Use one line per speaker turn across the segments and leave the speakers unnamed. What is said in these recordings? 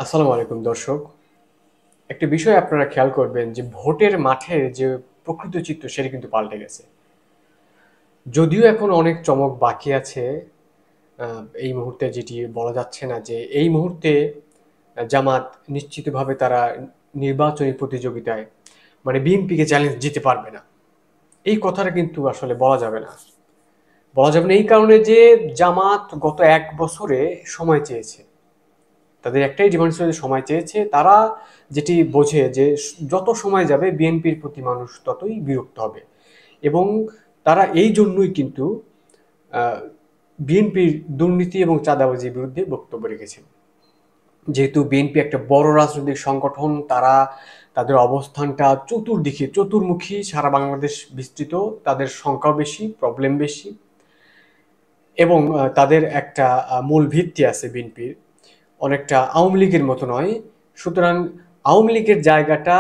আসসালামু আলাইকুম দর্শক। একটা বিষয় আপনারা খেয়াল করবেন যে ভোটের মাঠের যে প্রকৃত চিত্র সেটা কিন্তু পাল্টে গেছে। যদিও এখন অনেক চমক বাকি আছে, এই মুহূর্তে যেটি বলা যাচ্ছে না যে এই মুহূর্তে জামাত নিশ্চিতভাবে তারা নির্বাচনী প্রতিযোগিতায় মানে বিএনপিকে চ্যালেঞ্জ দিতে পারবে না। এই কথাটা কিন্তু আসলে বলা যাবে না। বলা যাবে না এই কারণে যে জামাত গত ১ বছরে সময় চেয়েছে। তাদের একটাই ডিমান্ড ছিল যে সময় চেয়েছে। তারা যেটি বোঝে যে যত সময় যাবে বিএনপির প্রতি মানুষ ততই বিরক্ত হবে এবং তারা এই জন্যই কিন্তু বিএনপির দুর্নীতি এবং চাঁদাবাজির বিরুদ্ধে বক্তব্য রেখেছেন। যেহেতু বিএনপি একটা বড় রাজনৈতিক সংগঠন, তারা তাদের অবস্থানটা চতুর্দিকে চতুর্মুখী, সারা বাংলাদেশ বিস্তৃত, তাদের সংখ্যাও বেশি, প্রবলেম বেশি এবং তাদের একটা মূল ভিত্তি আছে বিএনপির, অনেকটা আওয়ামী লীগের মতো নয়। সুতরাং আওয়ামী লীগের জায়গাটা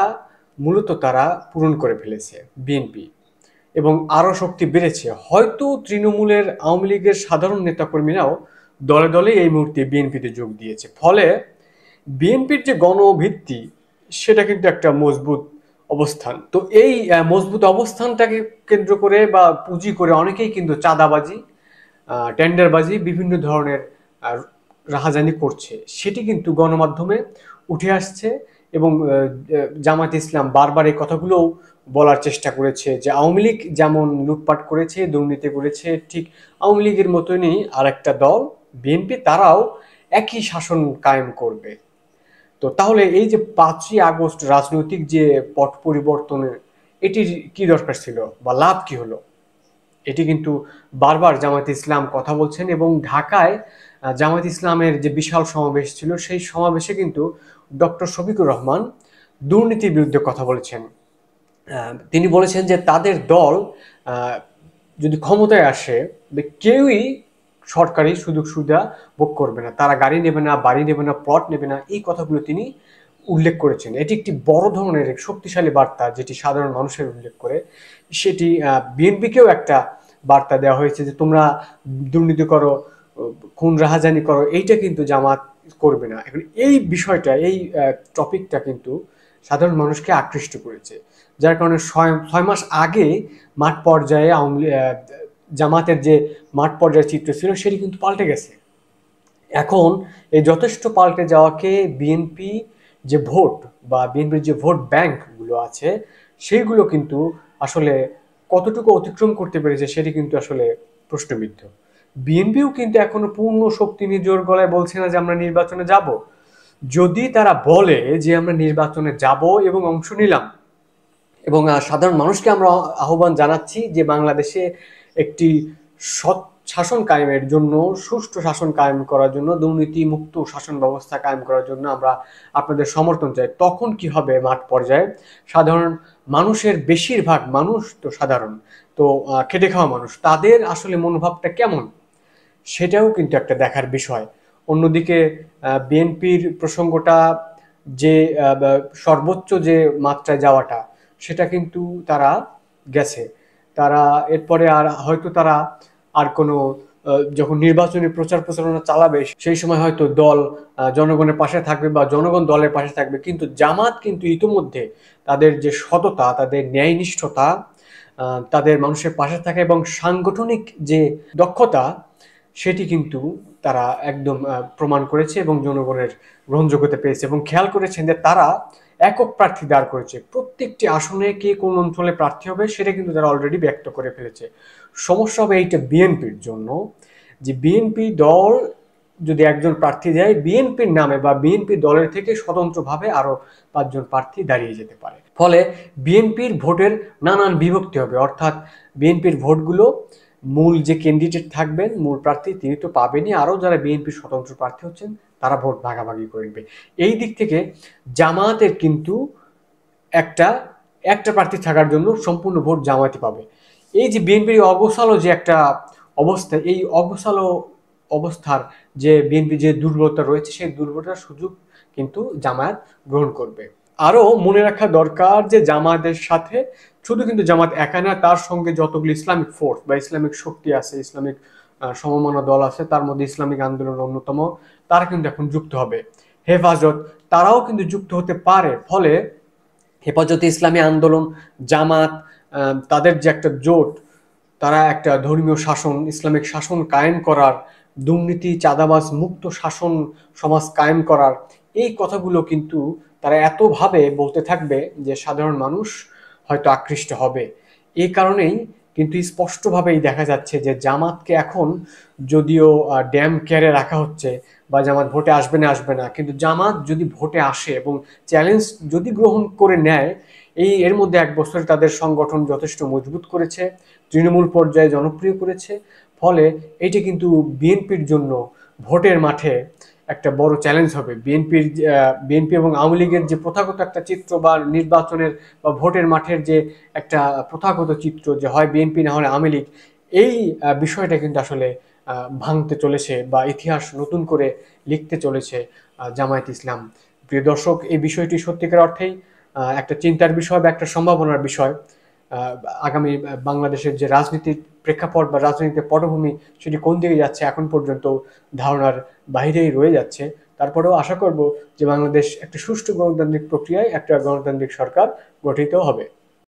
মূলত তারা পূরণ করে ফেলেছে বিএনপি এবং আরও শক্তি বেড়েছে। হয়তো তৃণমূলের আওয়ামী লীগের সাধারণ নেতাকর্মীরাও দলে দলে এই মুহূর্তে বিএনপিতে যোগ দিয়েছে। ফলে বিএনপির যে গণভিত্তি সেটা কিন্তু একটা মজবুত অবস্থান। তো এই মজবুত অবস্থানটাকে কেন্দ্র করে বা পুঁজি করে অনেকেই কিন্তু চাঁদাবাজি, টেন্ডারবাজি, বিভিন্ন ধরনের আহ, রাহাজানি করছে। সেটি কিন্তু গণমাধ্যমে উঠে আসছে এবং জামায়াতে ইসলাম বারবার এই কথাগুলোও বলার চেষ্টা করেছে যে আওয়ামী লীগ যেমন লুটপাট করেছে, দুর্নীতি করেছে, ঠিক আওয়ামী লীগের মতনই আর একটা দল বিএনপি, তারাও একই শাসন কায়েম করবে। তো তাহলে এই যে ৫ই আগস্ট রাজনৈতিক যে পট পরিবর্তনের, এটির কি দরকার ছিল বা লাভ কি হলো? এটি কিন্তু বারবার জামায়াতে ইসলাম কথা বলছেন এবং ঢাকায় জামায়াতে ইসলামের যে বিশাল সমাবেশ ছিল সেই সমাবেশে কিন্তু ডক্টর শফিকুর রহমান দুর্নীতির বিরুদ্ধে কথা বলেছেন। তিনি বলেছেন যে তাদের দল আহ, যদি ক্ষমতায় আসে কেউই সরকারি সুযোগ সুবিধা ভোগ করবে না, তারা গাড়ি নেবে না, বাড়ি নেবে না, প্লট নেবে না, এই কথাগুলো তিনি উল্লেখ করেছেন। এটি একটি বড় ধরনের এক শক্তিশালী বার্তা যেটি সাধারণ মানুষের উল্লেখ করে। সেটি বিএনপিকেও একটা বার্তা দেওয়া হয়েছে যে তোমরা দুর্নীতি করো, খুন রাহাজানি করো, এইটা কিন্তু জামাত করবে না। এখন এই বিষয়টা, এই টপিকটা কিন্তু সাধারণ মানুষকে আকৃষ্ট করেছে, যার কারণে ৬ মাস আগে মাঠ পর্যায়ে জামাতের যে মাঠ পর্যায়ের চিত্র ছিল সেটি কিন্তু পাল্টে গেছে। এখন এই যথেষ্ট পাল্টে যাওয়াকে বিএনপি যে ভোট বা বিএনপির যে ভোট ব্যাংক গুলো আছে সেইগুলো কিন্তু আসলে কতটুকু অতিক্রম করতে পেরেছে সেটি কিন্তু আসলে প্রশ্নবিদ্ধ। বিএনপিও কিন্তু এখনো পূর্ণ শক্তি নিয়ে জোর গলায় বলছে না যে আমরা নির্বাচনে যাব। যদি তারা বলে যে আমরা নির্বাচনে যাব এবং অংশ নিলাম এবং সাধারণ মানুষকে আমরা আহ্বান জানাচ্ছি যে বাংলাদেশে একটি সৎ শাসন কায়েমের জন্য, সুষ্ঠু শাসন কায়েম করার জন্য, দুর্নীতি মুক্ত শাসন ব্যবস্থা কায়েম করার জন্য আমরা আপনাদের সমর্থন চাই, তখন কি হবে? মাঠ পর্যায়ে সাধারণ মানুষের বেশিরভাগ মানুষ তো সাধারণ, তো খেটে খাওয়া মানুষ, তাদের আসলে মনোভাবটা কেমন সেটাও কিন্তু একটা দেখার বিষয়। অন্যদিকে বিএনপির প্রসঙ্গটা যে সর্বোচ্চ যে মাত্রায় যাওয়াটা সেটা কিন্তু তারা গেছে। তারা এরপরে আর হয়তো তারা আর কোনো যখন নির্বাচনী প্রচার প্রচারণা চালাবে সেই সময় হয়তো দল জনগণের পাশে থাকবে বা জনগণ দলের পাশে থাকবে, কিন্তু জামাত কিন্তু ইতিমধ্যে তাদের যে সততা, তাদের ন্যায়নিষ্ঠতা, তাদের মানুষের পাশে থাকা এবং সাংগঠনিক যে দক্ষতা সেটি কিন্তু তারা একদম প্রমাণ করেছে এবং জনগণের গ্রহণযোগ্যতা পেয়েছে। এবং খেয়াল করেছেন যে তারা একক প্রার্থী দাঁড় করেছে, প্রত্যেকটি আসনে কে কোন অঞ্চলে প্রার্থী হবে সেটা কিন্তু তারা অলরেডি ব্যক্ত করে ফেলেছে। সমস্যা হবে এইটা বিএনপির জন্য, যে বিএনপি দল যদি একজন প্রার্থী দেয় বিএনপির নামে বা বিএনপি দলের থেকে স্বতন্ত্রভাবে আরো ৫ জন প্রার্থী দাঁড়িয়ে যেতে পারে। ফলে বিএনপির ভোটের নানান বিভক্তি হবে, অর্থাৎ বিএনপির ভোটগুলো মূল যে ক্যান্ডিডেট থাকবেন, মূল প্রার্থী, তিনি তো পাবেনই, আরও যারা বিএনপির স্বতন্ত্র প্রার্থী হচ্ছেন তারা ভোট ভাগাভাগি করে নেবে। এই দিক থেকে জামায়াতের কিন্তু একটা একটা প্রার্থী থাকার জন্য সম্পূর্ণ ভোট জামায়াতই পাবে। এই যে বিএনপির অগোছালো যে একটা অবস্থা, এই অগোছালো অবস্থার যে বিএনপি যে দুর্বলতা রয়েছে সেই দুর্বলতার সুযোগ কিন্তু জামায়াত গ্রহণ করবে। আরও মনে রাখা দরকার যে জামায়াতের সাথে শুধু কিন্তু জামাত একা না, তার সঙ্গে যতগুলো ইসলামিক ফোর্স বা ইসলামিক শক্তি আছে, ইসলামিক সমমনা দল আছে, তার মধ্যে ইসলামিক আন্দোলন অন্যতম, তারা কিন্তু এখন যুক্ত হবে। হেফাজত, তারাও কিন্তু যুক্ত হতে পারে। ফলে হেফাজতে ইসলামী আন্দোলন, জামাত, তাদের যে একটা জোট, তারা একটা ধর্মীয় শাসন, ইসলামিক শাসন কায়েম করার, দুর্নীতি চাঁদাবাজ মুক্ত শাসন সমাজ কায়েম করার এই কথাগুলো কিন্তু তারা এতভাবে বলতে থাকবে যে সাধারণ মানুষ হয়তো আকৃষ্ট হবে। এই কারণেই কিন্তু স্পষ্টভাবেই দেখা যাচ্ছে যে জামাতকে এখন যদিও ড্যাম কেয়ারে রাখা হচ্ছে বা জামাত ভোটে আসবে না, কিন্তু জামাত যদি ভোটে আসে এবং চ্যালেঞ্জ যদি গ্রহণ করে নেয়, এর মধ্যে 1 বছরে তাদের সংগঠন যথেষ্ট মজবুত করেছে, তৃণমূল পর্যায়ে জনপ্রিয় করেছে। ফলে এটি কিন্তু বিএনপির জন্য ভোটের মাঠে একটা বড় চ্যালেঞ্জ হবে। বিএনপি এবং আওয়ামী লীগের যে প্রথাগত একটা চিত্র বা নির্বাচনের বা ভোটের মাঠের যে একটা প্রথাগত চিত্র যে হয় বিএনপি না হলে আওয়ামী লীগ, এই বিষয়টা কিন্তু আসলে ভাঙতে চলেছে বা ইতিহাস নতুন করে লিখতে চলেছে জামায়াত ইসলাম। প্রিয় দর্শক, এই বিষয়টি সত্যিকার অর্থেই একটা চিন্তার বিষয় বা একটা সম্ভাবনার বিষয়। আহ, আগামী বাংলাদেশের যে রাজনীতির প্রেক্ষাপট বা রাজনীতির পটভূমি, সেটি কোন দিকে যাচ্ছে এখন পর্যন্ত ধারণার বাইরেই রয়ে যাচ্ছে। তারপরেও আশা করব যে বাংলাদেশ একটা সুষ্ঠু গণতান্ত্রিক প্রক্রিয়ায় একটা গণতান্ত্রিক সরকার গঠিত হবে।